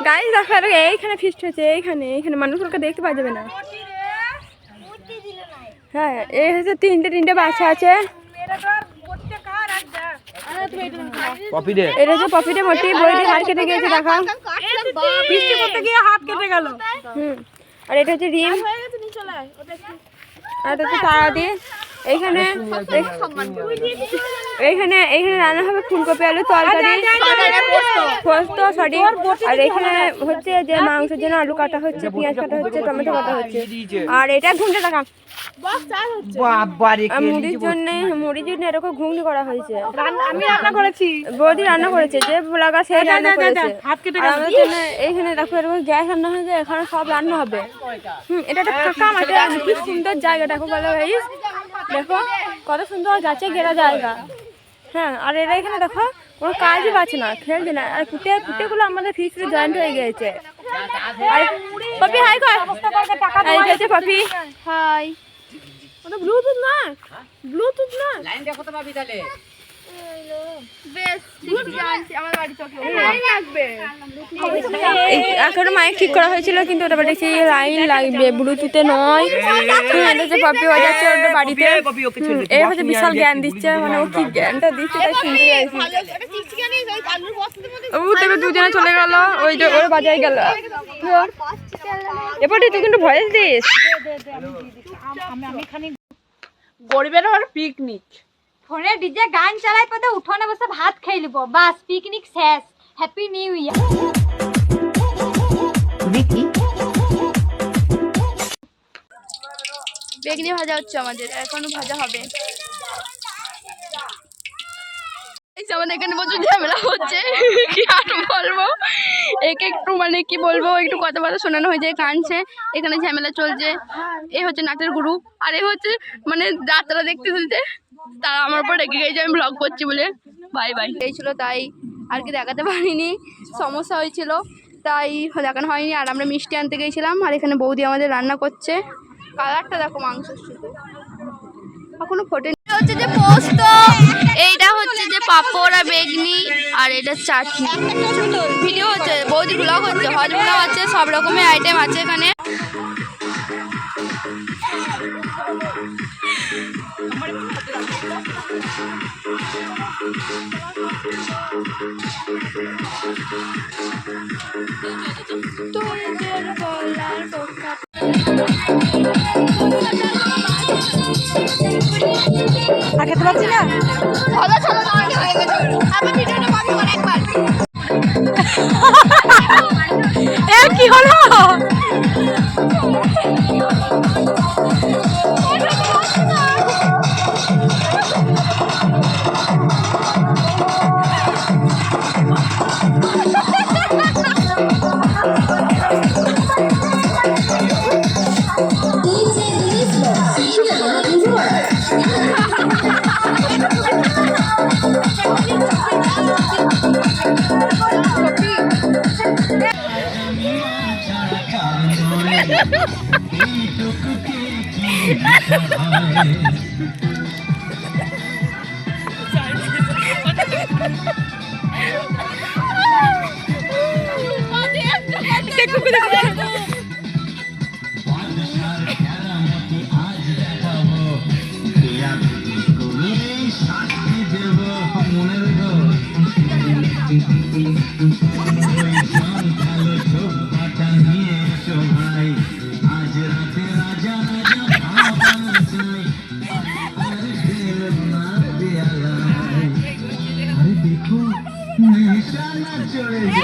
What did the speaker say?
Guys দেখো এইখানে feast হয়েছে, এইখানে এইখানে মানুষকে দেখতে পাওয়া যাবে না। হ্যাঁ এই হচ্ছে তিনটে বাচ্চা আছে। এটা হচ্ছে পপিতে মোটি বইটি হাত কেটে গিয়েছে দেখা করতে গিয়ে হাত কেটে গেল। আর এটা হচ্ছে রিম, আর এটা হচ্ছে তারাদি। এইখানে এইখানে এইখানে রান্না হবে ফুলকপি আলু তরকারি, পোস্ত সরি। আর এখানে হচ্ছে যে মাংসের জন্য আলু কাটা হচ্ছে, পেঁয়াজ কাটা হচ্ছে, টমেটো কাটা হচ্ছে। আর এটা ঘুমটা দেখা মুড়ির জন্য এরকম ঘুগনি করা হয়েছে। আমি রান্না করেছি, বৌদি রান্না করেছে, যে ব্লগা সে রান্না করেছে। আমাদের জন্য এইখানে দেখো এরকম গ্যাস রান্না হয়েছে, এখানে সব রান্না হবে। এটা একটা ফাঁকা মাঠে, কি সুন্দর জায়গা দেখো বলো ভাই, দেখো কত সুন্দর গাছে ঘেরা জায়গা। হ্যাঁ আর এরা এখানে দেখো কোনো কাজই পাচ্ছে না, খেলছে না। আর কুটেগুলো আমাদের ফিস্টে জয়েন্ট হয়ে গেছে। আর পপি হাই কর, এই যে পপি হাই। ওটা ব্লুটুথ না, ব্লুটুথ না, লাইন দেখো তো পাবি তাহলে এখন মাইক ঠিক করা হয়েছিল, কিন্তু ওটা দেখছি লাইন লাগবে, ব্লুটুথে নয়। পপি বাজাচ্ছে ওটা বাড়িতে। এই হচ্ছে বিশাল জ্ঞান দিচ্ছে, মানে ও কি জ্ঞানটা দিচ্ছে তাই শুনতে চাইছি। তবে দুজনে চলে গেল, ওই যে ওর বাজায় গেল। এরপরে তুই কিন্তু ভয়েস দিস। গরিবের আবার পিকনিক, ফোনে ডিজে গান চালাই পদে উঠোনে বসে ভাত খাই লিব, বাস পিকনিক শেষ। Happy new year. বেগুনি ভাজা হচ্ছে আমাদের, এখনো ভাজা হবে। আমাদের এখানে প্রচুর ঝামেলা হচ্ছে, কি আর বলবো, একটু মানে কি বলবো, একটু কথাবার্তা শোনানো হয়েছে, কাঁদছে, এখানে ঝামেলা চলছে। এই হচ্ছে নাটের গুরু, আর এই হচ্ছে মানে যাত্রা দেখতে চলছে। তারা আমার উপর রেগে গেছে আমি ব্লগ করছি বলে। Bye bye. এই ছিল তাই আর কি দেখাতে পারিনি, সমস্যা হয়েছিল তাই দেখানো হয়নি। আর আমরা মিষ্টি আনতে গিয়েছিলাম, আর এখানে বৌদি আমাদের রান্না করছে। কালারটা দেখো মাংসের শুধু এখনো ফোটেনি। হচ্ছে যে পোস্ত, এইটা হচ্ছে যে পাঁপড় আর বেগনি, আর এটা চাটনি। ভিডিও হচ্ছে, বৌদি ব্লগ হচ্ছে, হজ ব্লগ আছে, সব রকমের আইটেম আছে এখানে। আর খেতে পারছি না, কি হলো? চলে যায়।